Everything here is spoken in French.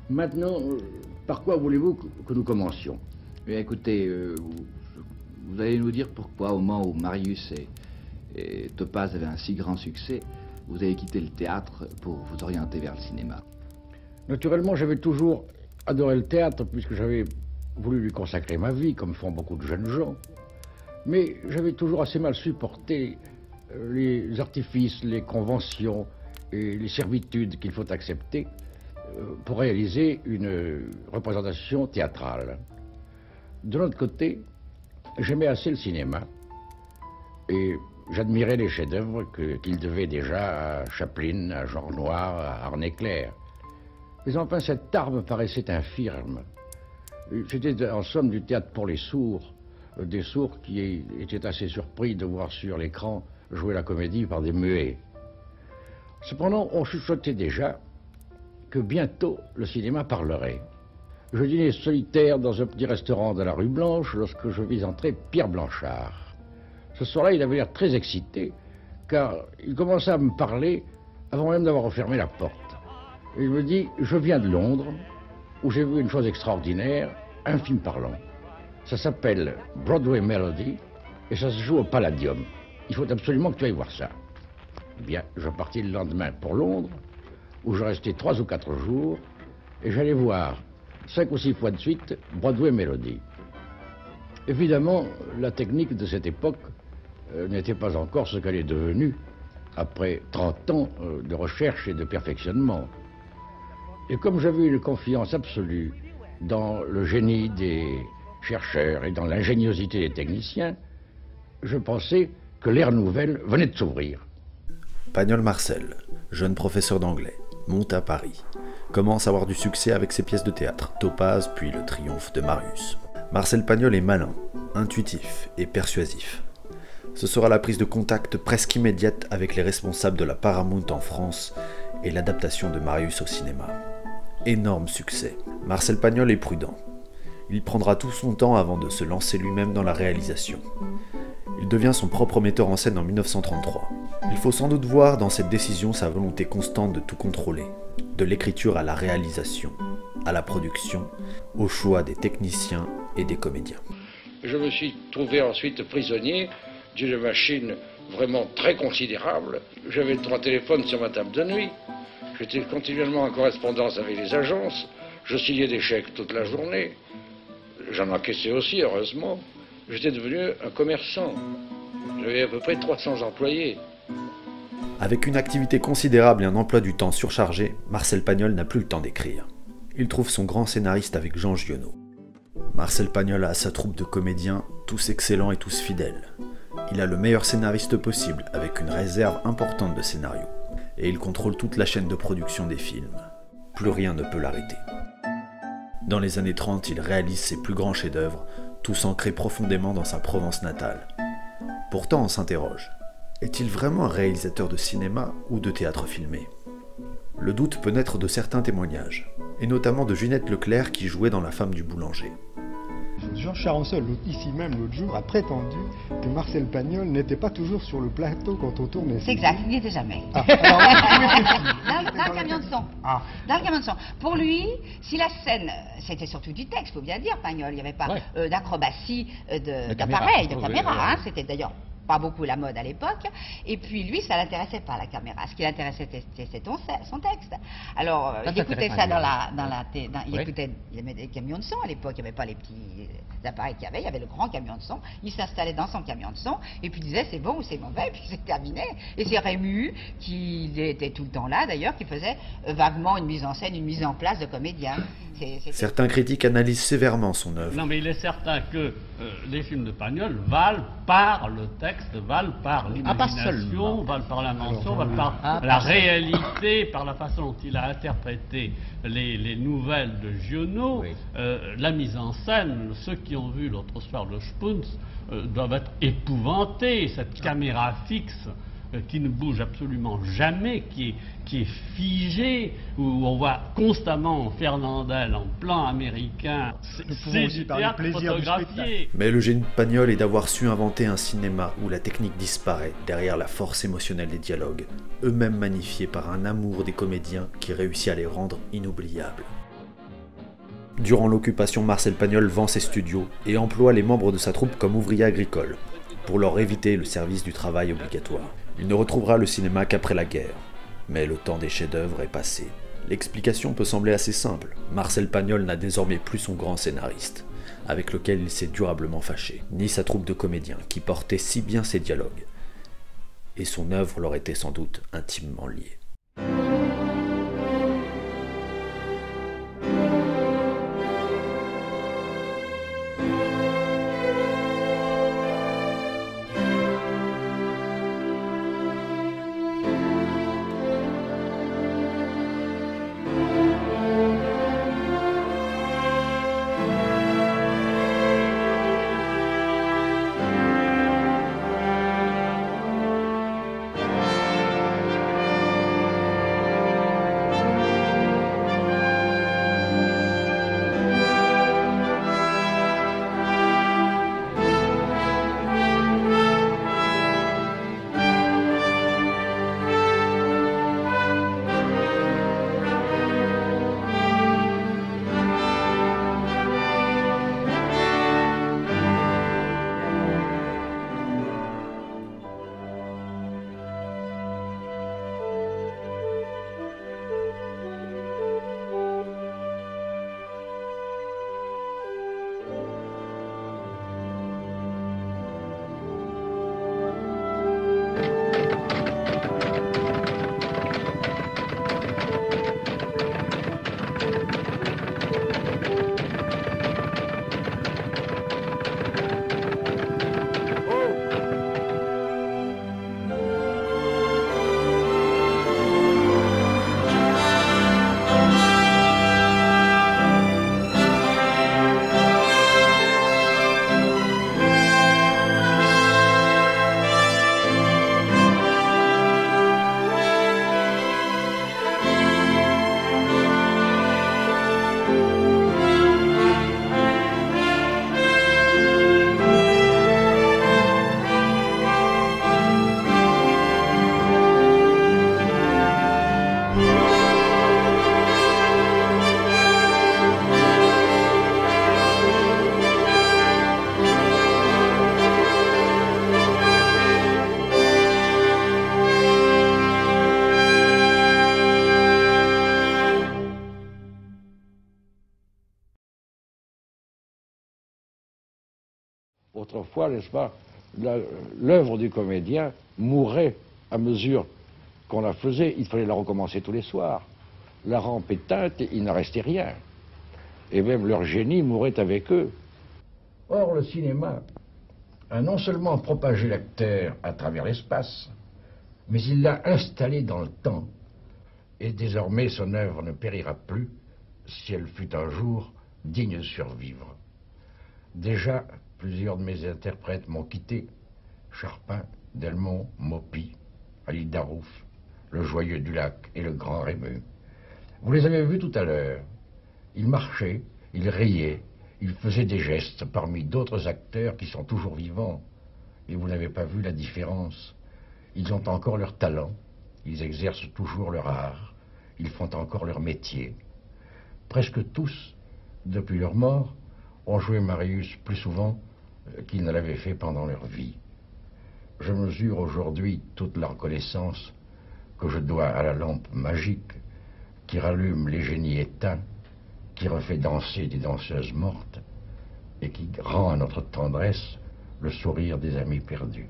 Maintenant, par quoi voulez-vous que nous commencions? Écoutez, vous allez nous dire pourquoi, au moment où Marius et Topaz avaient un si grand succès, vous avez quitté le théâtre pour vous orienter vers le cinéma. Naturellement, j'avais toujours adoré le théâtre, puisque j'avais voulu lui consacrer ma vie, comme font beaucoup de jeunes gens. Mais j'avais toujours assez mal supporté les artifices, les conventions et les servitudes qu'il faut accepter pour réaliser une représentation théâtrale. De l'autre côté, j'aimais assez le cinéma et j'admirais les chefs-d'œuvre qu'il devait déjà à Chaplin, à Jean Renoir, à Arne Clair. Mais enfin, cette art me paraissait infirme. C'était en somme du théâtre pour les sourds, des sourds qui étaient assez surpris de voir sur l'écran jouer la comédie par des muets. Cependant, on chuchotait déjà que bientôt le cinéma parlerait. Je dînais solitaire dans un petit restaurant de la rue Blanche lorsque je vis entrer Pierre Blanchard. Ce soir-là, il avait l'air très excité, car il commença à me parler avant même d'avoir refermé la porte. Et il me dit, je viens de Londres, où j'ai vu une chose extraordinaire, un film parlant. Ça s'appelle Broadway Melody, et ça se joue au Palladium. Il faut absolument que tu ailles voir ça. Bien, je partis le lendemain pour Londres, où je restais 3 ou 4 jours, et j'allais voir 5 ou 6 fois de suite Broadway Melody. Évidemment, la technique de cette époque n'était pas encore ce qu'elle est devenue après 30 ans de recherche et de perfectionnement. Et comme j'avais une confiance absolue dans le génie des chercheurs et dans l'ingéniosité des techniciens, je pensais que l'ère nouvelle venait de s'ouvrir. Pagnol Marcel, jeune professeur d'anglais, monte à Paris, commence à avoir du succès avec ses pièces de théâtre, Topaz puis le triomphe de Marius. Marcel Pagnol est malin, intuitif et persuasif. Ce sera la prise de contact presque immédiate avec les responsables de la Paramount en France et l'adaptation de Marius au cinéma. Énorme succès. Marcel Pagnol est prudent. Il prendra tout son temps avant de se lancer lui-même dans la réalisation. Il devient son propre metteur en scène en 1933. Il faut sans doute voir dans cette décision sa volonté constante de tout contrôler, de l'écriture à la réalisation, à la production, au choix des techniciens et des comédiens. Je me suis trouvé ensuite prisonnier d'une machine vraiment très considérable. J'avais 3 téléphones sur ma table de nuit. J'étais continuellement en correspondance avec les agences. Je signais des chèques toute la journée. J'en encaissais aussi, heureusement. J'étais devenu un commerçant. J'avais à peu près 300 employés. Avec une activité considérable et un emploi du temps surchargé, Marcel Pagnol n'a plus le temps d'écrire. Il trouve son grand scénariste avec Jean Giono. Marcel Pagnol a sa troupe de comédiens, tous excellents et tous fidèles. Il a le meilleur scénariste possible, avec une réserve importante de scénarios. Et il contrôle toute la chaîne de production des films. Plus rien ne peut l'arrêter. Dans les années 30, il réalise ses plus grands chefs-d'œuvre, tous ancrés profondément dans sa Provence natale. Pourtant, on s'interroge. Est-il vraiment un réalisateur de cinéma ou de théâtre filmé? Le doute peut naître de certains témoignages, et notamment de Ginette Leclerc qui jouait dans La femme du boulanger. Georges Charançol, ici même l'autre jour, a prétendu que Marcel Pagnol n'était pas toujours sur le plateau quand on tournait. C'est exact, il n'y était jamais. Ah, alors, dans le camion de son. Ah. Dans le camion de son. Pour lui, si la scène, c'était surtout du texte, faut bien dire, Pagnol, il n'y avait pas d'acrobatie d'appareil, de caméra. Hein, c'était d'ailleurs pas beaucoup la mode à l'époque, et puis lui, ça l'intéressait pas la caméra. Ce qui l'intéressait, c'était son texte. Alors, il écoutait ça il aimait des camions de son à l'époque, il n'y avait pas les petits appareils qu'il y avait, il y avait le grand camion de son, il s'installait dans son camion de son, et puis il disait c'est bon ou c'est mauvais, et puis c'est terminé. Et c'est Rému, qui était tout le temps là d'ailleurs, qui faisait vaguement une mise en scène, une mise en place de comédien. Certains critiques analysent sévèrement son œuvre. Non, mais il est certain que les films de Pagnol valent par le texte, valent par l'imagination, valent par l'invention, valent par la réalité, par la façon dont il a interprété les nouvelles de Giono. La mise en scène, ceux qui ont vu l'autre soir le Spunz doivent être épouvantés. Cette caméra fixe qui ne bouge absolument jamais, qui est figée, où on voit constamment Fernandel en plan américain. C'est du théâtre photographié. Mais le génie de Pagnol est d'avoir su inventer un cinéma où la technique disparaît derrière la force émotionnelle des dialogues, eux-mêmes magnifiés par un amour des comédiens qui réussit à les rendre inoubliables. Durant l'occupation, Marcel Pagnol vend ses studios et emploie les membres de sa troupe comme ouvriers agricoles, pour leur éviter le service du travail obligatoire. Il ne retrouvera le cinéma qu'après la guerre, mais le temps des chefs-d'œuvre est passé. L'explication peut sembler assez simple. Marcel Pagnol n'a désormais plus son grand scénariste, avec lequel il s'est durablement fâché, ni sa troupe de comédiens, qui portait si bien ses dialogues. Et son œuvre leur était sans doute intimement liée. Autrefois, n'est-ce pas, l'œuvre du comédien mourait à mesure qu'on la faisait. Il fallait la recommencer tous les soirs. La rampe éteinte, il n'en restait rien. Et même leur génie mourait avec eux. Or, le cinéma a non seulement propagé l'acteur à travers l'espace, mais il l'a installé dans le temps. Et désormais, son œuvre ne périra plus si elle fut un jour digne de survivre. Déjà, plusieurs de mes interprètes m'ont quitté. Charpin, Delmont, Maupi, Ali Darouf, le Joyeux du Lac et le Grand Rému. Vous les avez vus tout à l'heure. Ils marchaient, ils riaient, ils faisaient des gestes parmi d'autres acteurs qui sont toujours vivants. Et vous n'avez pas vu la différence. Ils ont encore leur talent, ils exercent toujours leur art, ils font encore leur métier. Presque tous, depuis leur mort, ont joué Marius plus souvent qu'ils ne l'avaient fait pendant leur vie. Je mesure aujourd'hui toute la reconnaissance que je dois à la lampe magique qui rallume les génies éteints, qui refait danser des danseuses mortes et qui rend à notre tendresse le sourire des amis perdus.